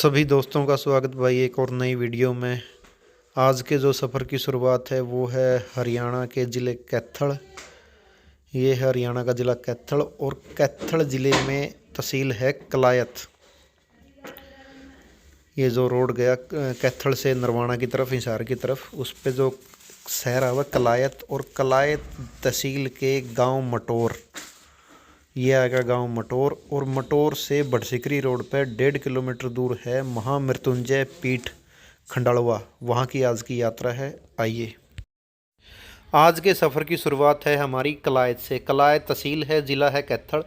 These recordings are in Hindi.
सभी दोस्तों का स्वागत भाई एक और नई वीडियो में। आज के जो सफ़र की शुरुआत है वो है हरियाणा के ज़िले कैथल। ये है हरियाणा का ज़िला कैथल और कैथल ज़िले में तहसील है कलायत। ये जो रोड गया कैथल से नरवाना की तरफ, हिसार की तरफ, उस पे जो शहर है वह कलायत, और कलायत तहसील के गांव मटोर, ये आएगा गांव मटोर। और मटोर से बड़सिकरी रोड पर 1.5 किलोमीटर दूर है महामृत्युंजय पीठ खंडालवा, वहाँ की आज की यात्रा है। आइए, आज के सफ़र की शुरुआत है हमारी कलायत से। कलायत तहसील है, ज़िला है कैथल।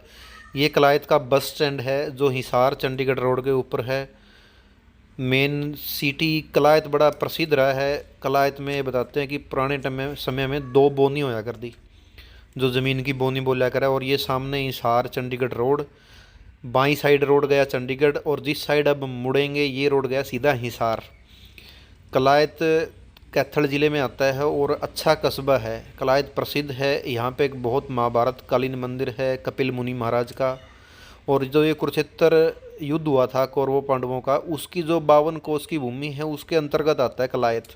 ये कलायत का बस स्टैंड है जो हिसार चंडीगढ़ रोड के ऊपर है। मेन सिटी कलायत बड़ा प्रसिद्ध रहा है। कलायत में बताते हैं कि पुराने समय में 2 बोनी होया करती, जो ज़मीन की बोनी बोला करे। और ये सामने हिसार चंडीगढ़ रोड, बाईं साइड रोड गया चंडीगढ़, और जिस साइड अब मुड़ेंगे ये रोड गया सीधा हिसार। कलायत कैथल ज़िले में आता है और अच्छा कस्बा है। कलायत प्रसिद्ध है, यहाँ पे एक बहुत महाभारत कालीन मंदिर है कपिल मुनि महाराज का। और जो ये कुरुक्षेत्र युद्ध हुआ था कौरवों पांडवों का, उसकी जो 52 कोस की भूमि है उसके अंतर्गत आता है कलायत,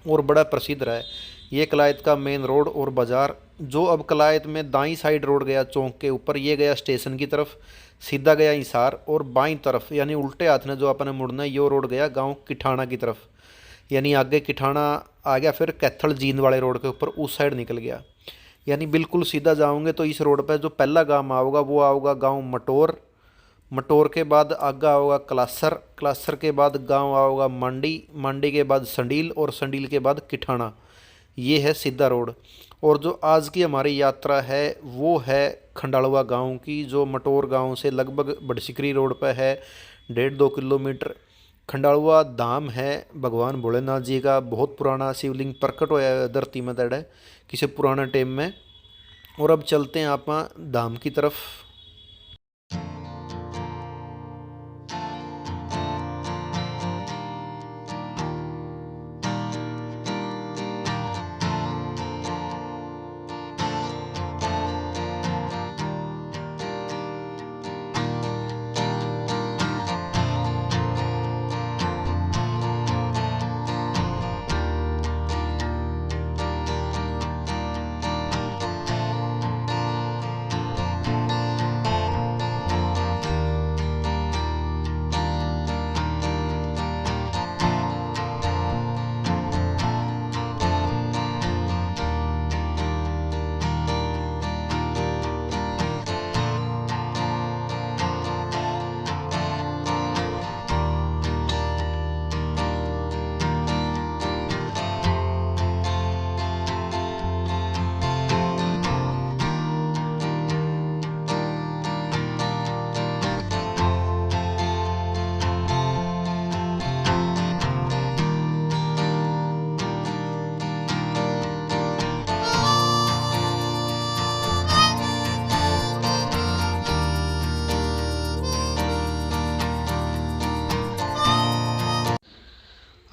और बड़ा प्रसिद्ध रहा है। ये कलायत का मेन रोड और बाज़ार, जो अब कलायत में दाईं साइड रोड गया चौक के ऊपर, ये गया स्टेशन की तरफ, सीधा गया हिसार। और बाईं तरफ यानी उल्टे हाथ में जो अपने मुड़ना है, ये रोड गया गांव किठाना की तरफ, यानी आगे किठाना आ गया, फिर कैथल जींद वाले रोड के ऊपर उस साइड निकल गया। यानी बिल्कुल सीधा जाओगे तो इस रोड पर जो पहला गांव आओगा वो आओगा गांव मटोर। मटोर के बाद आगा आओगा कलासर, कलासर के बाद गांव आओगा मांडी, मांडी के बाद संडील, और संडील के बाद किठाना। ये है सीधा रोड। और जो आज की हमारी यात्रा है वो है खंडालवा गांव की, जो मटोर गांव से लगभग बड़सिकरी रोड पर है, 1.5-2 किलोमीटर। खंडालवा धाम है भगवान भोलेनाथ जी का, बहुत पुराना शिवलिंग प्रकट होया है धरती में तड़े किसी पुराना टाइम में। और अब चलते हैं आप धाम की तरफ।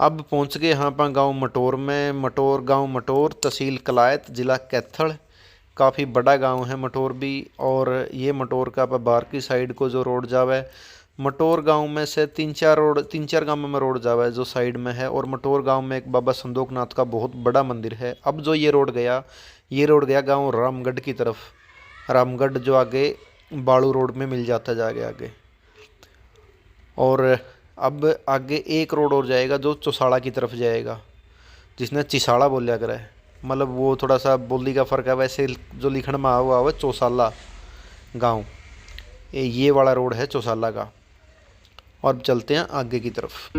अब पहुंच गए यहाँ पर गांव मटोर में। मटोर गांव मटोर, तहसील कलायत, ज़िला कैथल। काफ़ी बड़ा गांव है मटोर भी। और ये मटोर का बाहर की साइड को जो रोड जावे, मटोर गांव में से 3-4 गांव में रोड जावे जो साइड में है। और मटोर गांव में एक बाबा संदोकनाथ का बहुत बड़ा मंदिर है। अब जो ये रोड गया गाँव रामगढ़ की तरफ। रामगढ़ जो आगे बाड़ू रोड में मिल जाता है जाके आगे। और अब आगे एक रोड और जाएगा जो चौसाड़ा की तरफ जाएगा, जिसने चिसाड़ा बोलिया करा है, मतलब वो थोड़ा सा बोली का फ़र्क है। वैसे जो लिखण में हुआ है चौसाला गांव, ये वाला रोड है चौसाला का। और अब चलते हैं आगे की तरफ।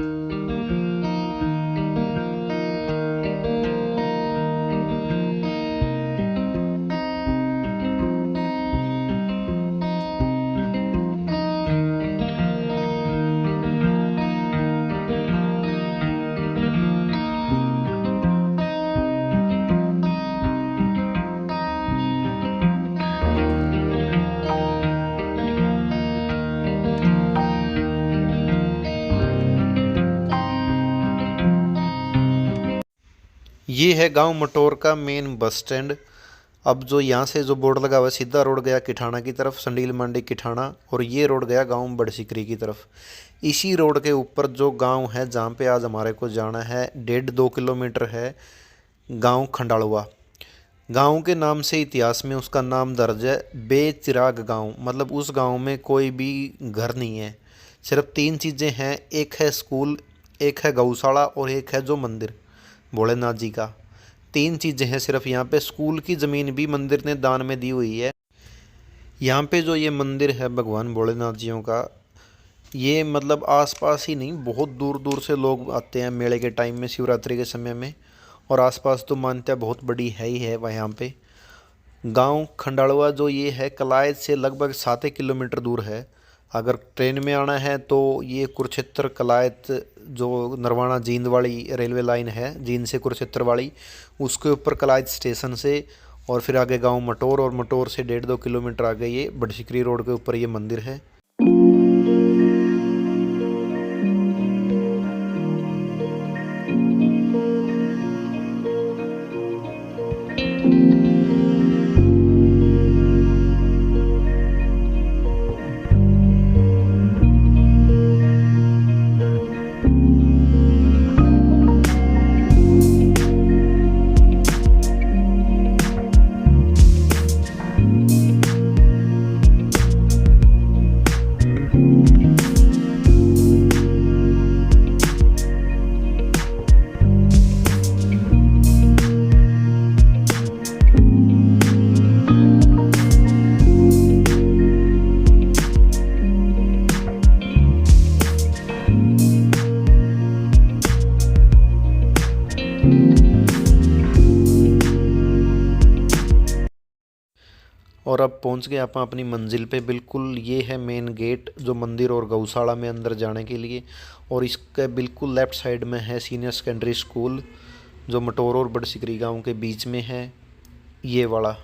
ये है गांव मटोर का मेन बस स्टैंड। अब जो यहाँ से जो बोर्ड लगा हुआ है, सीधा रोड गया किठाना की तरफ, संडील मंडी किठाना, और ये रोड गया गांव बड़सिकरी की तरफ। इसी रोड के ऊपर जो गांव है जहाँ पे आज हमारे को जाना है, 1.5-2 किलोमीटर है, गांव खंडालुआ। गांव के नाम से इतिहास में उसका नाम दर्ज है बेचिराग गांव, मतलब उस गांव में कोई भी घर नहीं है। सिर्फ 3 चीज़ें हैं, एक है स्कूल, एक है गौशाला और एक है जो मंदिर भोलेनाथ जी का। 3 चीज़ें हैं सिर्फ यहाँ पे। स्कूल की ज़मीन भी मंदिर ने दान में दी हुई है। यहाँ पे जो ये मंदिर है भगवान भोलेनाथ जियों का, ये मतलब आसपास ही नहीं, बहुत दूर दूर से लोग आते हैं मेले के टाइम में, शिवरात्रि के समय में। और आसपास तो मान्यता बहुत बड़ी है ही है वह। यहाँ पे गांव खंडालुआ जो ये है, कलायत से लगभग 7 किलोमीटर दूर है। अगर ट्रेन में आना है तो ये कुरुक्षेत्र कलायत जो नरवाना जींद वाली रेलवे लाइन है, जींद से कुरुक्षेत्र वाली, उसके ऊपर कलायत स्टेशन से, और फिर आगे गांव मटोर, और मटोर से 1.5-2 किलोमीटर आगे ये बड़सिकरी रोड के ऊपर ये मंदिर है। और अब पहुंच गए आप अपनी मंजिल पे बिल्कुल। ये है मेन गेट जो मंदिर और गौशाला में अंदर जाने के लिए, और इसके बिल्कुल लेफ़्ट साइड में है सीनियर सेकेंडरी स्कूल जो मटोर और बड़सिकरी गांव के बीच में है, ये वाला।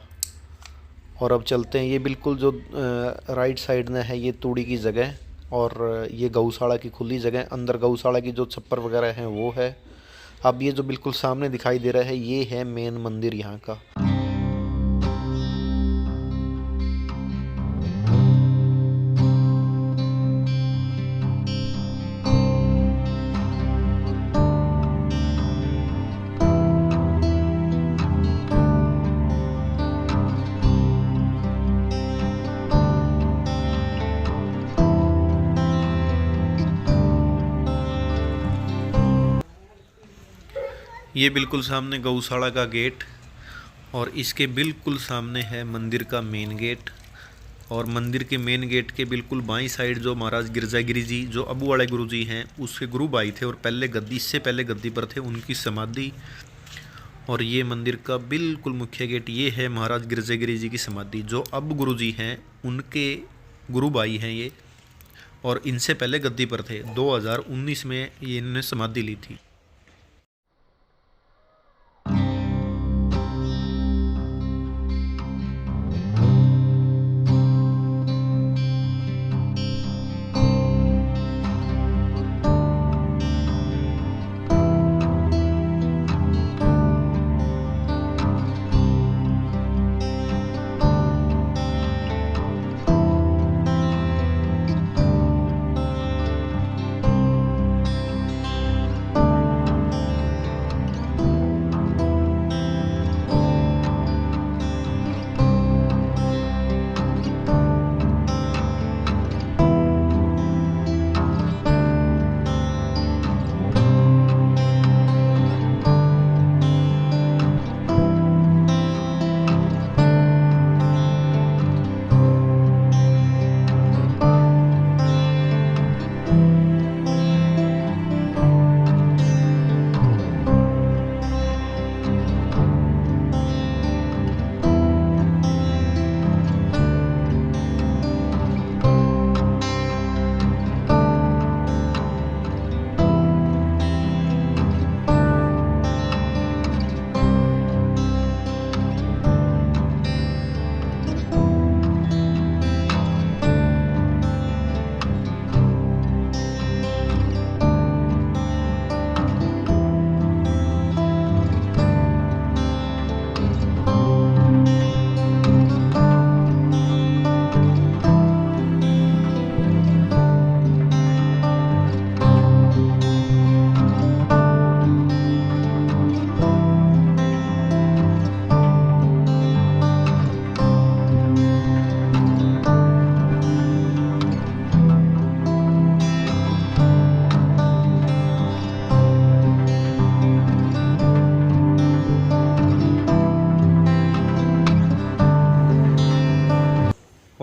और अब चलते हैं, ये बिल्कुल जो राइट साइड में है ये तूड़ी की जगह, और ये गौशाला की खुली जगह। अंदर गौशाला की जो छप्पर वगैरह हैं वो है। अब ये जो बिल्कुल सामने दिखाई दे रहा है ये है मेन मंदिर यहाँ का। ये बिल्कुल सामने गौशाला का गेट, और इसके बिल्कुल सामने है मंदिर का मेन गेट। और मंदिर के मेन गेट के बिल्कुल बाईं साइड जो महाराज गिरजागिरी जी जो अबू वाले गुरु जी हैं, उसके गुरु भाई थे और पहले गद्दी, इससे पहले गद्दी पर थे, उनकी समाधि। और ये मंदिर का बिल्कुल मुख्य गेट ये है महाराज गिरजागिरी जी की समाधि, जो अब गुरु जी हैं उनके गुरु भाई हैं ये, और इनसे पहले गद्दी पर थे। 2019 में ये इन्होंने समाधि ली थी।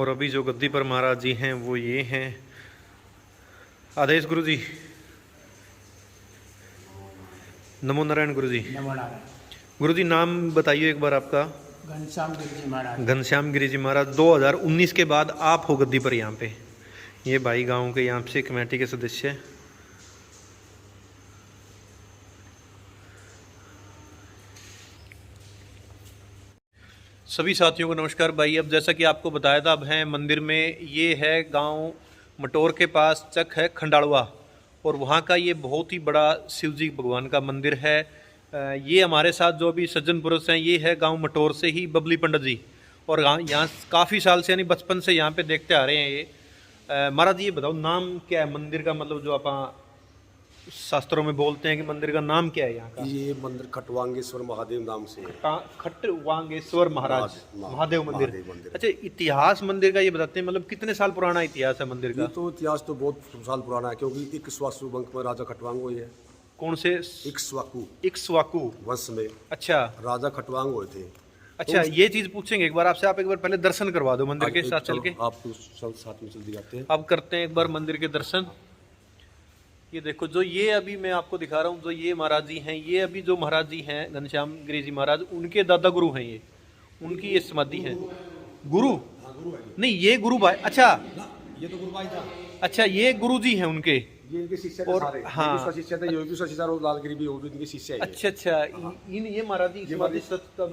और अभी जो गद्दी पर महाराज जी हैं वो ये हैं। आदेश गुरु जी। नमो नारायण गुरु जी। नमो नारायण। गुरु जी नाम बताइए एक बार आपका। घनश्याम गिरी जी महाराज। घनश्याम गिरी जी महाराज। 2019 के बाद आप हो गद्दी पर यहाँ पे। ये भाई गांव के यहाँ से कमेटी के सदस्य हैं। सभी साथियों को नमस्कार भाई। अब जैसा कि आपको बताया था, अब हैं मंदिर में। ये है गांव मटोर के पास चक है खंडालवा, और वहाँ का ये बहुत ही बड़ा शिव जी भगवान का मंदिर है। ये हमारे साथ जो भी सज्जन पुरुष हैं, ये है गांव मटोर से ही बबली पंडित जी, और यहाँ काफ़ी साल से यानी बचपन से यहाँ पे देखते आ रहे हैं ये। महाराज ये बताओ नाम क्या है मंदिर का, मतलब जो आप शास्त्रों में बोलते हैं कि मंदिर का नाम क्या है यहाँ का? ये मंदिर खटवांगेश्वर महादेव नाम से है। खटवांगेश्वर महाराज महादेव मंदिर। अच्छा, इतिहास मंदिर का ये बताते हैं, मतलब कितने साल पुराना इतिहास है मंदिर का? ये तो इतिहास तो बहुत साल पुराना है, क्योंकि इक्ष्वाकु वंश में राजा खटवांग हुए है। कौन से? इक्ष्वाकु वंश में अच्छा राजा खटवांग हुए थे। अच्छा, ये चीज पूछेंगे एक बार आपसे। आप एक बार पहले दर्शन करवा दो मंदिर के साथ चल के। आप साथ में चल जाते हैं। अब करते हैं एक बार मंदिर के दर्शन। ये देखो, जो ये अभी मैं आपको दिखा रहा हूँ, जो ये महाराज जी हैं, ये अभी जो महाराज जी हैं घनश्याम गिरी जी महाराज, उनके दादा गुरु हैं ये, उनकी ये समाधि है। गुरु नहीं, ये गुरु भाई। अच्छा, ये तो गुरु भाई था। अच्छा, ये गुरु जी हैं उनके। ये इनके शिष्य थे और सारे। हाँ, ये शिष्य थे, योगी शिष्य और लालगिरी भी इनके शिष्य है। अच्छा अच्छा, इन ये महाराज जी समाधि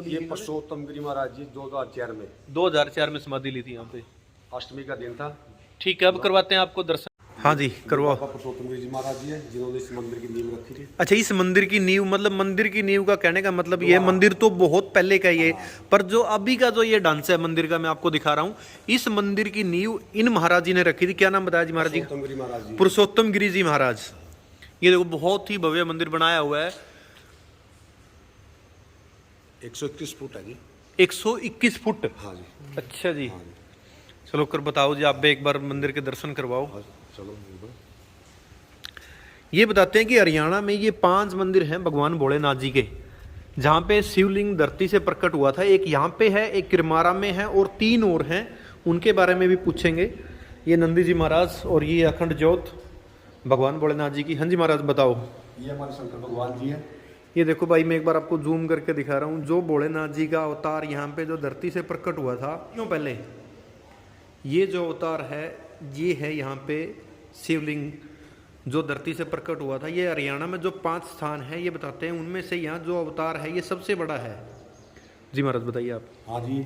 ये पुरुषोत्तम गिरी महाराज जी 2004 में 2004 में समाधि ली थी यहाँ पे। अष्टमी का दिन था। ठीक है, अब करवाते हैं आपको दर्शन। हाँ जी, करवाओ। पुरुषोत्तम गिरी जी महाराज जी है जिन्होंने इस मंदिर की नींव रखी थी। अच्छा, इस मंदिर की नींव, मतलब मंदिर की नींव का कहने का मतलब ये मंदिर तो बहुत पहले का ये, पर जो अभी का जो ये ढांचा है मंदिर का, मैं आपको दिखा रहा हूँ। इस मंदिर की नींव इन महाराज जी ने रखी थी। क्या नाम बताया जी महाराज जी? पुरुषोत्तम गिरी जी महाराज। ये देखो, बहुत ही भव्य मंदिर बनाया हुआ है। 121 फुट है जी। 121 फुट। हाँ जी। अच्छा जी, चलो कर बताओ जी, आप भी एक बार मंदिर के दर्शन करवाओ। चलो, ये बताते हैं कि हरियाणा में ये 5 मंदिर हैं भगवान भोलेनाथ जी के, जहाँ पे शिवलिंग धरती से प्रकट हुआ था। एक यहाँ पे है, एक किरमारा में है, और 3 और हैं, उनके बारे में भी पूछेंगे। ये नंदी जी महाराज और ये अखंड ज्योत भगवान भोलेनाथ जी की। हाँ जी महाराज बताओ। ये हमारे शंकर भगवान जी है। ये देखो भाई, मैं एक बार आपको जूम करके दिखा रहा हूँ। जो भोलेनाथ जी का अवतार यहाँ पे जो धरती से प्रकट हुआ था क्यों पहले, ये जो अवतार है, ये है यहाँ पे शिवलिंग जो धरती से प्रकट हुआ था। ये हरियाणा में जो 5 स्थान है, ये बताते हैं, उनमें से यहाँ जो अवतार है ये सबसे बड़ा है। जी महाराज बताइए आप। हाँ जी,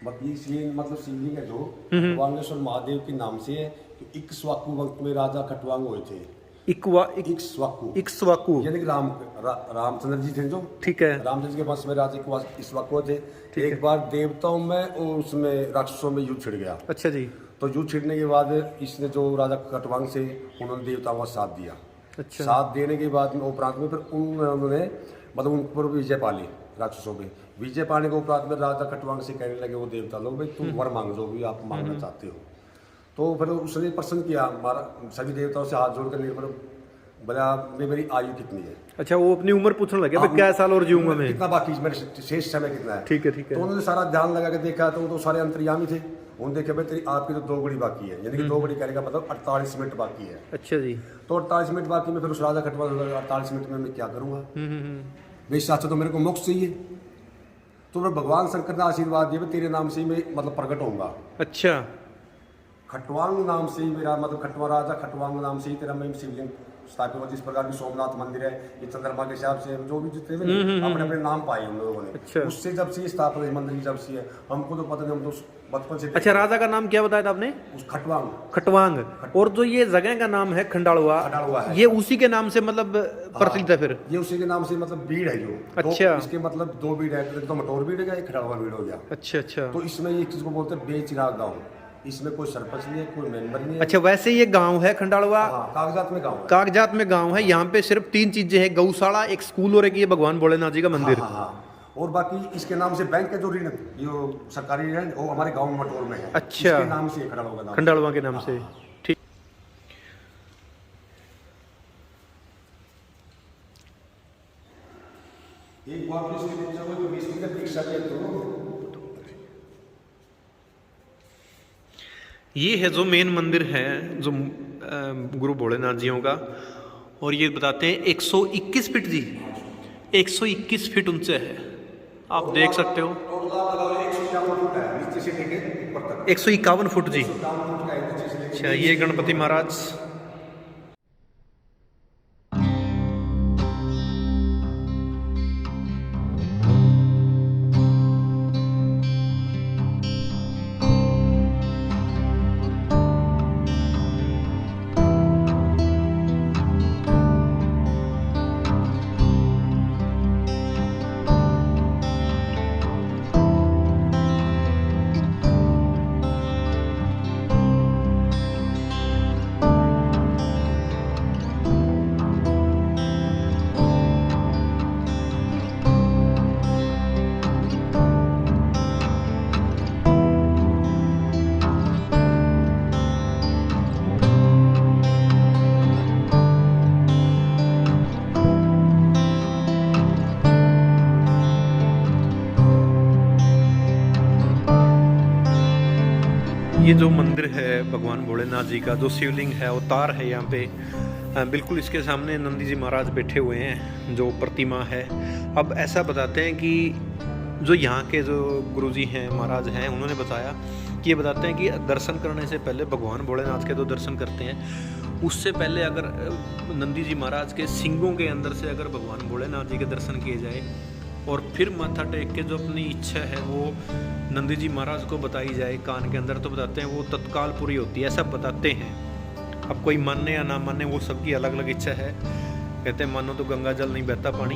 मतलब शिवलिंग है जो खटवांगेश्वर महादेव के नाम से है। तो इक्ष्वाकु वंश में राजा खटवांग हुए थे। इक्ष्वाकु यानी कि रामचंद्र जी थे जो। ठीक है। रामचंद्र जी के वंश में राजा इक्ष्वाकु थे। एक बार देवताओं में और उसमें राक्षसों में युद्ध छिड़ गया। अच्छा जी। तो युद्ध छिड़ने के बाद इसने जो राजा खटवांग से, उन्होंने देवताओं का साथ दिया। अच्छा। साथ देने के बाद में उपरांत में फिर उन्होंने मतलब उन पर विजय पा ली। राक्षसों पे विजय पाने के उपरांत में राजा खटवांग से कहने लगे वो देवता लोग, भाई तुम वर मांग जो भी आप मांगना चाहते हो। तो फिर उसने प्रश्न किया सभी देवताओं से हाथ जोड़ कर, बोला मेरी आयु कितनी है। अच्छा, वो अपनी उम्र पूछने लगे, भाई क्या साल और जीऊंगा मैं, कितना बाकी मेरे शेष समय कितना है। ठीक है ठीक है। तो उन्होंने सारा ध्यान लगा के देखा, तो सारे अंतर्यामी थे। उन्होंने देखा भाई तेरी आपकी तो 2 घड़ी बाकी है, यानी कि 2 घड़ी कहने का मतलब 48 मिनट बाकी है। अच्छा जी। तो 48 मिनट बाकी में फिर उस राजा खटवांग 48 मिनट में मैं क्या करूँगा, मेरे साथ तो मेरे को मोक्ष चाहिए। तो फिर भगवान शंकर का आशीर्वाद दिया, तेरे नाम से ही मैं मतलब प्रकट होऊंगा। अच्छा, खटवांग नाम से ही मेरा मतलब राजा खटवांग नाम से ही तेरा मैं शिवलिंग स्थापित हुआ। जिस प्रकार की सोमनाथ मंदिर है, ये चंद्रमा के हिसाब से जो भी जितने भी अपने अपने नाम पाए हम लोगों ने। अच्छा। उससे जब से स्थापना हुई मंदिर जब से है, हमको तो पता नहीं, हम तो बचपन से। अच्छा, राजा का नाम क्या बताया था आपने? उस खटवांग। खटवांग। और जो ये जगह का नाम है खंडालवा, ये उसी के नाम से मतलब प्रचलित है। फिर ये उसी के नाम से मतलब बीड़ है जो। अच्छा। इसके मतलब 2 बीड़ है, तो मटोर बीड़ है, एक खंडालवा बीड़ हो गया। अच्छा अच्छा। तो इसमें एक चीज को बोलते हैं बेचिराग गाँव। इसमें कोई सरपंच नहीं है, कोई मेंबर नहीं है। अच्छा, वैसे ये गांव है खंडालवा। हाँ, कागजात में गांव है। कागजात में गांव है। यहाँ पे सिर्फ 3 चीजें हैं, गौशाला, एक स्कूल और एक ये भगवान भोलेनाथ जी का मंदिर। हाँ, हाँ। और बाकी इसके नाम से बैंक है जो ऋण, जो सरकारी ऋण, वो हमारे गाँव में मटोर में है। अच्छा, इसके नाम से खंडालवा के नाम से। ठीक। एक बार ये है जो मेन मंदिर है जो गुरु भोलेनाथ जियों का, और ये बताते हैं 121 फीट जी, 121 फीट ऊंचे है, आप देख सकते हो। 151 फुट जी। अच्छा, ये गणपति महाराज। ये जो मंदिर है भगवान भोलेनाथ जी का, जो शिवलिंग है, अवतार है यहाँ पे, बिल्कुल इसके सामने नंदी जी महाराज बैठे हुए हैं जो प्रतिमा है। अब ऐसा बताते हैं कि जो यहाँ के जो गुरुजी हैं, महाराज हैं, उन्होंने बताया कि ये बताते हैं कि दर्शन करने से पहले भगवान भोलेनाथ के जो दर्शन करते हैं, उससे पहले अगर नंदी जी महाराज के सिंगों के अंदर से अगर भगवान भोलेनाथ जी के दर्शन किए जाए और फिर माथा टेक के जो अपनी इच्छा है वो नंदी जी महाराज को बताई जाए कान के अंदर, तो बताते हैं वो तत्काल पूरी होती है, ऐसा बताते हैं। अब कोई माने या ना माने, वो सबकी अलग अलग इच्छा है। कहते हैं मानो तो गंगा जल नहीं बहता पानी।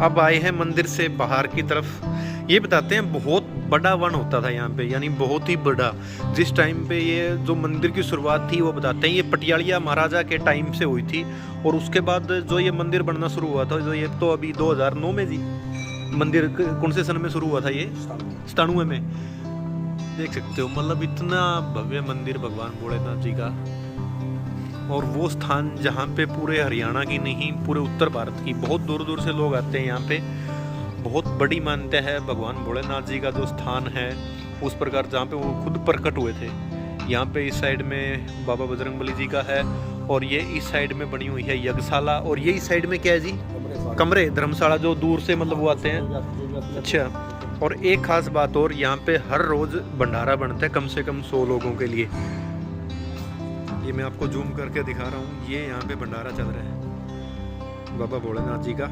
अब आए हैं मंदिर से बाहर की तरफ। ये बताते हैं बहुत बड़ा वन होता था यहाँ पे, यानी बहुत ही बड़ा। जिस टाइम पे ये जो मंदिर की शुरुआत थी वो बताते हैं ये पटियालिया महाराजा के टाइम से हुई थी, और उसके बाद जो ये मंदिर बनना शुरू हुआ था, जो ये तो अभी 2009 में जी मंदिर कौन से सन में शुरू हुआ था, ये 97 में। देख सकते हो, मतलब इतना भव्य मंदिर भगवान भोलेनाथ जी का, और वो स्थान जहाँ पे पूरे हरियाणा की नहीं, पूरे उत्तर भारत की बहुत दूर दूर से लोग आते हैं यहाँ पे। बहुत बड़ी मान्यता है भगवान भोलेनाथ जी का जो स्थान है, उस प्रकार जहाँ पे वो खुद प्रकट हुए थे। यहाँ पे इस साइड में बाबा बजरंगबली जी का है, और ये इस साइड में बनी हुई है यज्ञशाला, और ये इस साइड में क्या है जी, कमरे, धर्मशाला, जो दूर से मतलब वो आते हैं। अच्छा, और एक खास बात और, यहाँ पे हर रोज भंडारा बनता है कम से कम 100 लोगों के लिए। ये मैं आपको जूम करके दिखा रहा हूँ, ये यहाँ पे भंडारा चल रहा है बाबा भोलेनाथ जी का।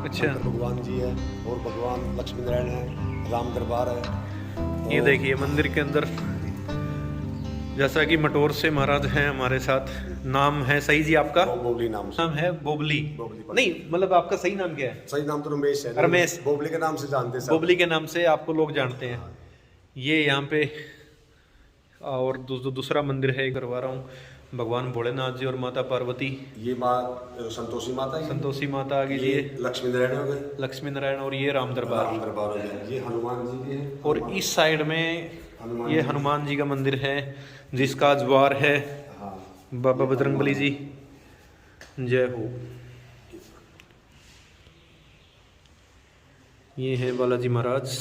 अच्छा, भगवान जी है और भगवान लक्ष्मी नारायण है, राम दरबार है। ये देखिए मंदिर के अंदर, जैसा कि मटोर से महाराज हैं हमारे साथ। नाम है सही जी आपका? बोबली नाम है बोबली नहीं, मतलब आपका सही नाम क्या है? सही नाम तो रमेश है। रमेश, बोबली के नाम से जानते हैं, बोबली के नाम से आपको लोग जानते हैं। ये यहाँ पे और दूसरा मंदिर है, करवा रहा हूँ, भगवान भोलेनाथ जी और माता पार्वती। ये माँ संतोषी माता है, संतोषी माता आ गई, ये लक्ष्मी नारायण हो गए, लक्ष्मी नारायण, और ये राम दरबार हो गया। ये हनुमान जी भी है, और इस साइड में ये हनुमान जी का मंदिर है, जिसका द्वार है बाबा बजरंगबली जी। जय हो। ये है बालाजी महाराज,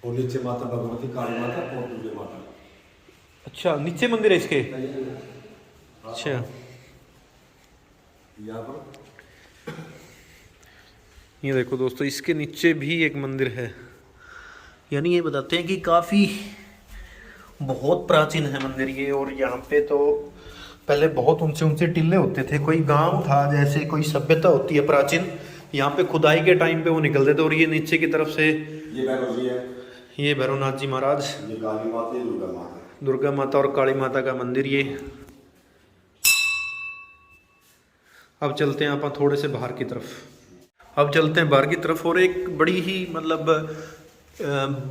और नीचे माता भगवती, काली माता और दुर्गा माता। अच्छा, नीचे मंदिर है इसके? अच्छा, यहाँ पर ये देखो दोस्तों, इसके नीचे भी एक मंदिर है। यानी ये बताते हैं कि काफ़ी बहुत प्राचीन है मंदिर ये। और यहाँ पे तो पहले बहुत ऊंचे ऊंचे टीले होते थे, कोई गांव था, जैसे कोई सभ्यता होती है प्राचीन, यहाँ पे खुदाई के टाइम पे वो निकलते थे। और ये नीचे की तरफ से ये भैरव जी है, ये भैरवनाथ जी महाराज, ये काली माता, दुर्गा माता, दुर्गा माता और काली माता का मंदिर ये। अब चलते हैं आप थोड़े से बाहर की तरफ। अब चलते हैं बाहर की तरफ, और एक बड़ी ही मतलब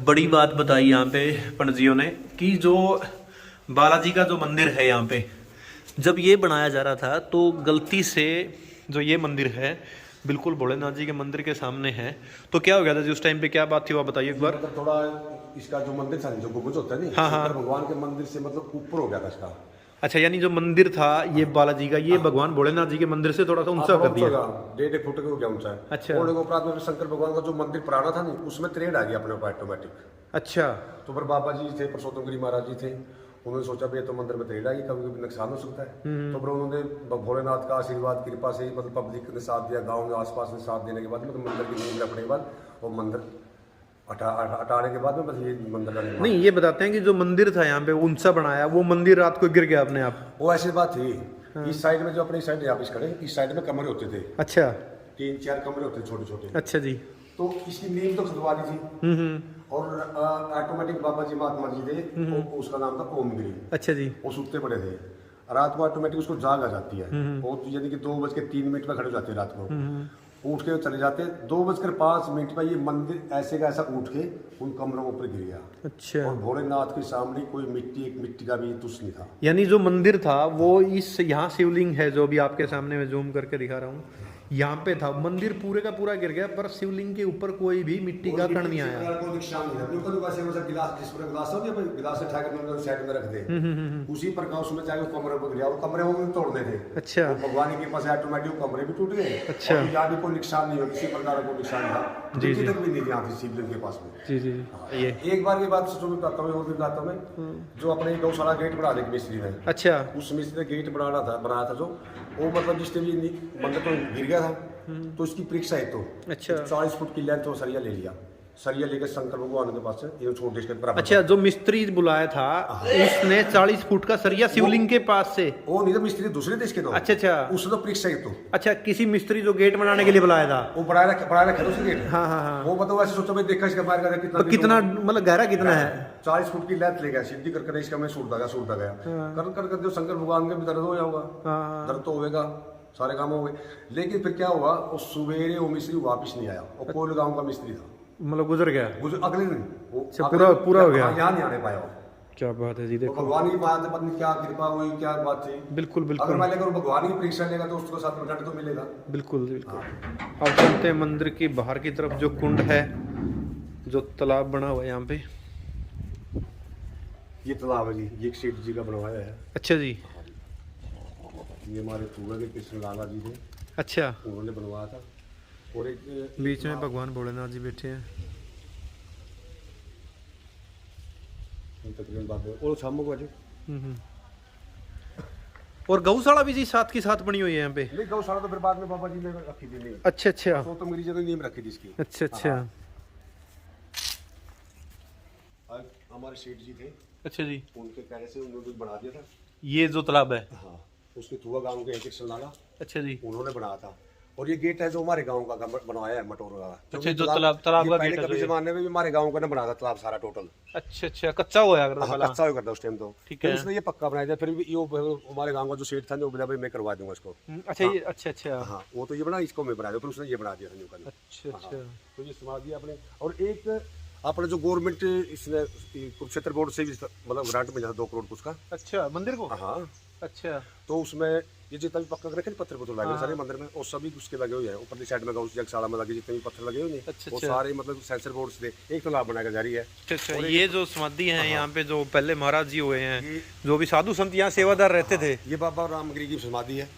बड़ी बात बताई यहाँ पे पंडित जियों ने, कि जो बालाजी का जो मंदिर है यहाँ पे, जब ये बनाया जा रहा था तो गलती से जो ये मंदिर है बिल्कुल भोलेनाथ जी के मंदिर के सामने है। तो क्या हो गया था जी उस टाइम पे, क्या बात थी वो बताइए एक बार। थोड़ा इसका जो मंदिर था, जो गुंबज होता है नहीं, हाँ हाँ, भगवान के मंदिर से मतलब ऊपर हो गया था इसका। अच्छा, यानी जो मंदिर था ये बालाजी का, ये भगवान भोलेनाथ जी के मंदिर से थोड़ा सा ऊंचा कर दिया। 1.5 फुट के हो गया ऊंचा है। अच्छा। और उपरांत में शंकर भगवान का जो मंदिर पुराना था नहीं, उसमें त्रेड आ गया अपने ऊपर ऑटोमेटिक। अच्छा। तो फिर बाबा जी थे, पुरुषोत्तम गिरी महाराज जी थे, उन्होंने सोचा भाई तो मंदिर में त्रेड आएगी, कभी कभी नुकसान हो सकता है। तो फिर उन्होंने भोलेनाथ का आशीर्वाद कृपा से मतलब पब्लिक ने साथ दिया, गाँव में आसपास ने साथ देने के बाद मतलब मंदिर की नींव रखने के बाद वो मंदिर हटाने के बाद में बस ये मंदिर का निर्माण। नहीं, ये बताते हैं कि जो मंदिर था यहाँ पे ऊंचा बनाया, वो मंदिर रात को गिर गया अपने आप? वो ऐसी बात थी। इस साइड में जो अपने साइड यहाँ पे खड़े, इस साइड में कमरे होते थे। अच्छा। 3-4 कमरे होते थे छोटे छोटे। अच्छा जी। तो इसकी नींव तो खुदवा दी थी। और ऑटोमेटिक बाबा जी महात्मा जी थे, उसका नाम था ओमगिरी। अच्छा जी। वो सुते पड़े थे, रात को ऑटोमेटिक उसको जाग आ जाती है। वो यानी कि 2:03 में खड़े हो जाते हैं रात को, उठ के चले जाते। 2:05 पर ये मंदिर ऐसे का ऐसा उठ के उन कमरों ऊपर गिर गया। अच्छा। और भोलेनाथ के सामने कोई एक मिट्टी का भी तुष नहीं था। यानी जो मंदिर था वो इस, यहाँ शिवलिंग है जो अभी आपके सामने मैं जूम करके दिखा रहा हूँ, यहाँ पे था, मंदिर पूरे का पूरा गिर गया, पर शिवलिंग के ऊपर कोई भी मिट्टी का कण नहीं आया। कोई नुकसान नहीं था। गिलास जिसमें गिलास हो गया, गिलास उठा के साइड में रख दे, उसी प्रकार उसमें जाके कमरे पर गिरा। वो कमरे वो तोड़ने थे। अच्छा। भगवान के पास ऑटोमेटिक कमरे भी टूट गए। अच्छा। यहाँ भी कोई नुकसान नहीं हो, किसी प्रकार का कोई नुकसान था जी तक भी नहीं यहाँ शिवलिंग के पास में। जी जी। ये एक बार की बात सोचो मैं बताता हूँ, और भी बताता हूँ मैं, जो अपने गौशाला गेट बना दे मिस्त्री ने। अच्छा। उस मिस्त्री ने गेट बनाया था जो वो मतलब जिस टाइम मंदिर तो गिर गया था, तो इसकी परीक्षा है। तो अच्छा 40 फुट की लेंथ तो सरिया ले लिया, सरिया लेकर शंकर भगवान के पास ये छोटे इसके बराबर। अच्छा, जो मिस्त्री बुलाया था इसने 40 फुट का सरिया शिवलिंग के पास से? वो नहीं था, मिस्त्री दूसरे थे इसके तो। अच्छा अच्छा। उसने तो परीक्षा है। तो अच्छा, किसी मिस्त्री जो गेट बनाने के लिए बुलाया था, वो बनाया रखा था गेट। हाँ हाँ हाँ। वो मतलब ऐसे सोचो भाई, देखा इसका बाहर का कितना मतलब गहरा कितना है। 40 फुट की लेंथ ले गया, सीधी करके इसका मैं सूटता गया कर जो शंकर भगवान के भी दर्द हो जाऊंगा, दर्द तो होगा, सारे काम हो गए। लेकिन फिर क्या हुआ, वो सवेरे वो मिस्त्री वापस नहीं आया। वो कोल गांव का मिस्त्री था, मतलब गुजर गया अगले दिन। पूरा हो गया, यहाँ नहीं आने पाया। क्या बात है जी। देखो भगवान की बात है, पत्नी क्या कृपा हुई, क्या बात थी। बिल्कुल बिल्कुल। अगर मान लेकर भगवान की परीक्षा लेगा तो उसको साथ में दंड तो मिलेगा। बिल्कुल बिल्कुल। अब चलते हैं मंदिर की बाहर की तरफ, जो कुंड है, जो तालाब बना हुआ है यहाँ पे। ये तालाब है जी, ये एक सेठ जी का बनवाया है। अच्छा जी। ये हमारे फूगा के कृष्ण लाला जी थे। अच्छा। उन्होंने बनवाया था। और एक बीच में भगवान भोलेनाथ जी बैठे हैं। और शाम को और गौशाला भी जी साथ की साथ बनी हुई है यहाँ पे? नहीं, गौशाला तो फिर बाद में बाबा जी ने रखी थी। नहीं। अच्छा अच्छा। तो मेरी जगह नीम रखी थी इसकी। अच्छा अच्छा। हमारे सेठ जी थे। अच्छा जी। उनके कहने से उन्होंने बना दिया था ये जो तालाब है। हाँ, उसके थुआ गांव के कृष्ण लाला। अच्छा जी। उन्होंने बनाया था। और ये गेट है जो हमारे गांव का बनवाया है, मटोर का। अच्छा, जो तालाब का गेट है, कभी जमाने में भी हमारे गांव का ना बना था तालाब सारा टोटल। अच्छा अच्छा। कच्चा हुआ करता था। कच्चा हुआ करता उस टाइम तो। ठीक है। उसने ये पक्का बनाया था। फिर भी ये हमारे गांव का जो सेठ था, जो बोला भाई मैं करवा दूंगा इसको। अच्छा ये अच्छा अच्छा। हाँ, वो तो ये बना, इसको मैं बना दिया, फिर उसने ये बना दिया था। अच्छा अच्छा। तो ये समाज दिया अपने। और एक अपना जो गवर्नमेंट इसने कुरुक्षेत्र बोर्ड से मतलब ग्रांट मिला था 2 करोड़ उसका। अच्छा, मंदिर को? हाँ। अच्छा। तो उसमें ये जितना भी पक्का रखे पत्थर पत्थर लगे सारे मंदिर में, और सभी उसके लगे हुए हैं। ऊपर की साइड में गौशाला में लगे जितने भी पत्थर लगे हुए हैं। अच्छा, वो सारे मतलब सेंसर बोर्ड से एक तालाब बनाया जा रही है। अच्छा। ये जो समाधि है यहाँ पे, जो पहले महाराज जी हुए हैं, जो भी साधु संत यहाँ सेवादार रहते थे, ये बाबा रामगिरी की समाधि है।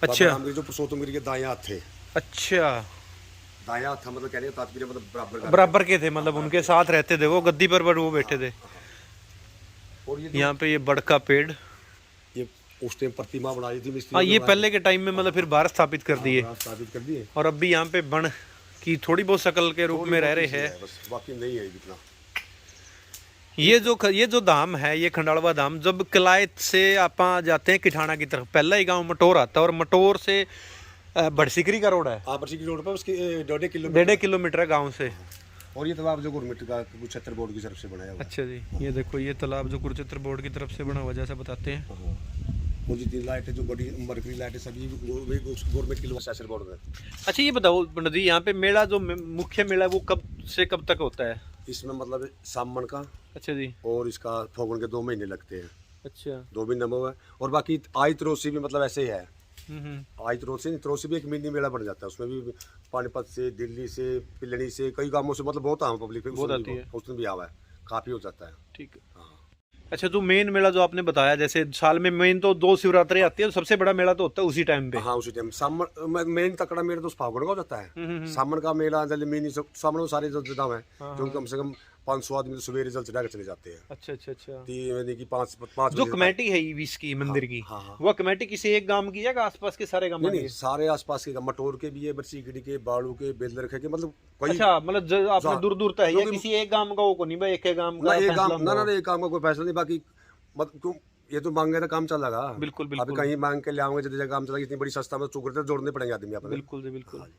अच्छा। रामगिरी जो पुरुषोत्तम गिरी के दाएं हाथ थे। अच्छा। दायां हाथ था, मतलब कहने का तात्पर्य मतलब बराबर के थे, मतलब उनके साथ रहते थे, वो गद्दी पर वो बैठे थे। और यहाँ पे ये बड़ का पेड़, ये उस टाइम प्रतिमा बनाई थी मिस्त्री। हाँ, ये पहले के टाइम में मतलब फिर बाहर स्थापित कर दिए। और अब भी यहाँ पे बण की थोड़ी बहुत शक्ल के रूप में रह रहे हैं, बाकी नहीं है इतना। ये जो धाम है, ये खंडालवा धाम, जब कलायत से आप जाते हैं किठाना की तरफ, पहला ही गाँव मटोर आता है, और मटोर से बड़सिकरी का रोड है। हाँ, बड़सिकरी रोड पर उसके 1.5 किलोमीटर है गाँव से। और ये तालाब जो गवर्नमेंट का कुरुक्षेत्र बोर्ड की तरफ से बनाया हुआ है। अच्छा जी। ये देखो, ये तालाब जो कुरुक्षेत्र बोर्ड की तरफ से बना हुआ, जैसा बताते हैं। वो जितनी लाइटें, जो बड़ी मरकरी लाइटें, सभी गवर्नमेंट के कुरुक्षेत्र बोर्ड में। अच्छा, ये बताओ पंडित जी, यहाँ पे मेला जो मुख्य मेला है वो कब से कब तक होता है? इसमें मतलब सामन का। अच्छा जी। और इसका फागुन के 2 महीने लगते हैं। अच्छा। 2 महीने में। और बाकी आई त्रोसी भी मतलब ऐसे ही है। आई त्रोसी भी एक मिनी मेला बन जाता है। उसमें भी पानीपत से, दिल्ली से, पिलनी से, कई गांवों से मतलब बहुत आम पब्लिक बहुत आती है। उसमें भी आवा है, काफी हो जाता है। ठीक है। हाँ। अच्छा, तो मेन मेला जो आपने बताया, जैसे साल में मेन तो 2 शिवरात्रि आती है, तो सबसे बड़ा मेला तो होता है उसी टाइम पे। हाँ उसी टाइम सामन मेन तकड़ा मेला तो फागुन का हो जाता है। सामन का मेला जल्दी मेन सामन में सारे जल दाम है, जो कम से कम 500 आदमी तो सवेरे जल चढ़ा के चले जाते हैं। अच्छा अच्छा अच्छा। यानी कि 5 जो कमेटी है इसकी मंदिर की, वो कमेटी किसी एक गांव की है या आसपास के सारे गांव नहीं, सारे आसपास के मटोर के भी है, बरसीगढ़ी के, बाड़ू के, बेलदर के, मतलब अच्छा, मतलब आपने दूर दूर तक है, किसी एक गांव का वो नहीं भाई, एक गांव का एक काम ना एक काम का कोई फैसला नहीं, बाकी ये तो मांगे तो काम चलेगा। बिल्कुल बिल्कुल। अभी कहीं मांग के ले आओगे जगह काम चलेगा, इतनी बड़ी सस्ता में चुकर जोड़ने पड़ेंगे आदमी अपने। बिल्कुल जी बिल्कुल।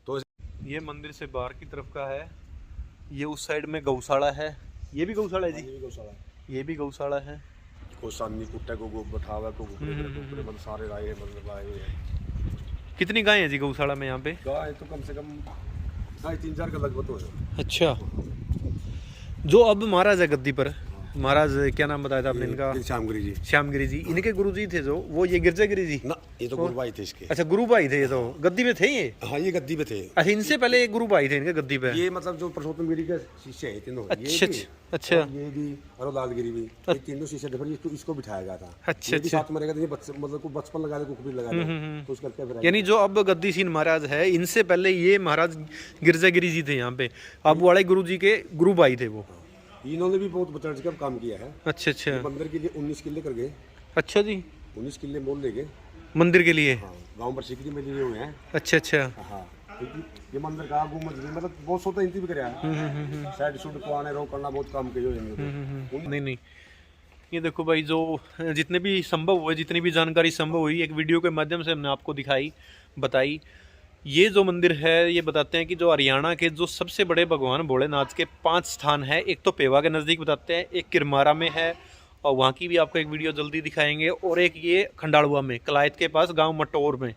तो ये मंदिर से बाहर की तरफ का है, ये उस साइड में गौशाला है, ये भी गौशाला है जी, ये भी गौशाला है। को सामने कुत्ते को बैठावा को मतलब सारे लाए मतलब आए हुए हैं। कितनी गाय है जी गौशाला में यहाँ पे? गाय तो कम से कम 3-4 का लगभग तो है। अच्छा, जो अब महाराज है गद्दी पर, महाराज क्या नाम बताया था आपने इनका? श्यामगिरी जी। श्यामगिरी जी, इनके गुरुजी थे जो, वो ये गिरजागिरी जी ना, ये तो गुरु भाई थे इसके। अच्छा, गुरु भाई थे ये, तो गद्दी में थे ये? हाँ, ये गद्दी पे थे। अच्छा, इनसे पहले एक गुरु भाई थे इनके गद्दी पे? ये मतलब जो परसोत्तम गिरी के शिष्य है तीनों। अच्छा अच्छा। ये भी और लालगिरी भी, ये तीनों शिष्य थे, फिर इसको बिठाया गया था। अच्छा अच्छा। साथ में रहेगा, मतलब को बचपन लगा दे, कुछ भी लगा दे, तो उस करके फिर यानी जो अब गद्दी सीन महाराज है, इनसे पहले ये महाराज गिरजागिरी जी थे यहाँ पे, अब वाले गुरु जी के गुरु भाई थे वो। इन्होंने भी बहुत बचड़ का काम किया है। अच्छा अच्छा। मंदिर के लिए 19 किले कर गए। अच्छा जी, 19 किले मोल ले गए मंदिर के लिए। हाँ, गांव पर सिकरी में लिए हुए हैं। अच्छा अच्छा। हाँ, ये मंदिर का आगू मंदिर मतलब बहुत सोता इंतजाम भी कराया, साइड शूट को आने रोक करना बहुत काम किया है। नहीं नहीं, ये देखो भाई, जो जितने भी संभव हुए, जितनी भी जानकारी संभव हुई, एक वीडियो के माध्यम से हमने आपको दिखाई, बताई। ये जो मंदिर है, ये बताते हैं कि जो हरियाणा के जो सबसे बड़े भगवान भोलेनाथ के 5 स्थान है, एक तो पेवा के नज़दीक बताते हैं, एक किरमारा में है, और वहाँ की भी आपको एक वीडियो जल्दी दिखाएंगे, और एक ये खंडालुआ में, कलायत के पास गांव मटोर में।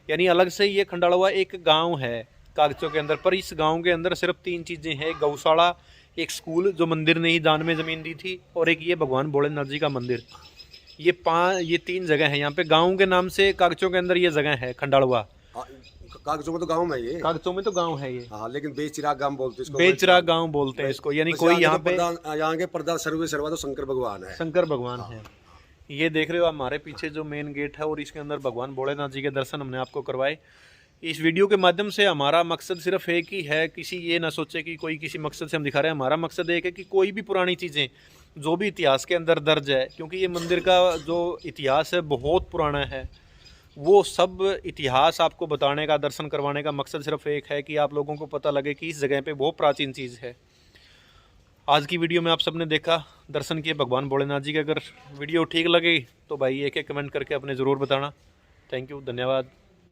यानी अलग से ये खंडालुआ एक गांव है कागजों के अंदर, पर इस गांव के अंदर सिर्फ 3 चीज़ें हैं, गौशाला, एक स्कूल जो मंदिर ने ही दान में ज़मीन दी थी, और एक ये भगवान भोलेनाथ जी का मंदिर। ये 3 जगह है यहाँ पे, गाँव के नाम से कागजों के अंदर ये जगह है खंडालुआ। कागजों में तो गांव में, ये कागजों में तो गांव है ये। हाँ, लेकिन बेचिराग गांव बोलते हैं इसको, बेचिराग गांव बोलते हैं इसको। यानी कोई यहाँ पे यहाँ के प्रधान सर्वे सर्वा तो शंकर भगवान है। शंकर भगवान है। ये देख रहे हो हमारे पीछे जो मेन गेट है, और इसके अंदर भगवान भोलेनाथ जी के दर्शन हमने आपको करवाए। इस वीडियो के माध्यम से हमारा मकसद सिर्फ एक ही है, किसी ये ना सोचे कि कोई किसी मकसद से हम दिखा रहे हैं। हमारा मकसद एक है कि कोई भी पुरानी चीज़ें जो भी इतिहास के अंदर दर्ज है, क्योंकि ये मंदिर का जो इतिहास है बहुत पुराना है, वो सब इतिहास आपको बताने का, दर्शन करवाने का मकसद सिर्फ एक है कि आप लोगों को पता लगे कि इस जगह पे बहुत प्राचीन चीज़ है। आज की वीडियो में आप सबने देखा, दर्शन किए भगवान भोलेनाथ जी के। अगर वीडियो ठीक लगे तो भाई एक कमेंट करके अपने ज़रूर बताना। थैंक यू, धन्यवाद।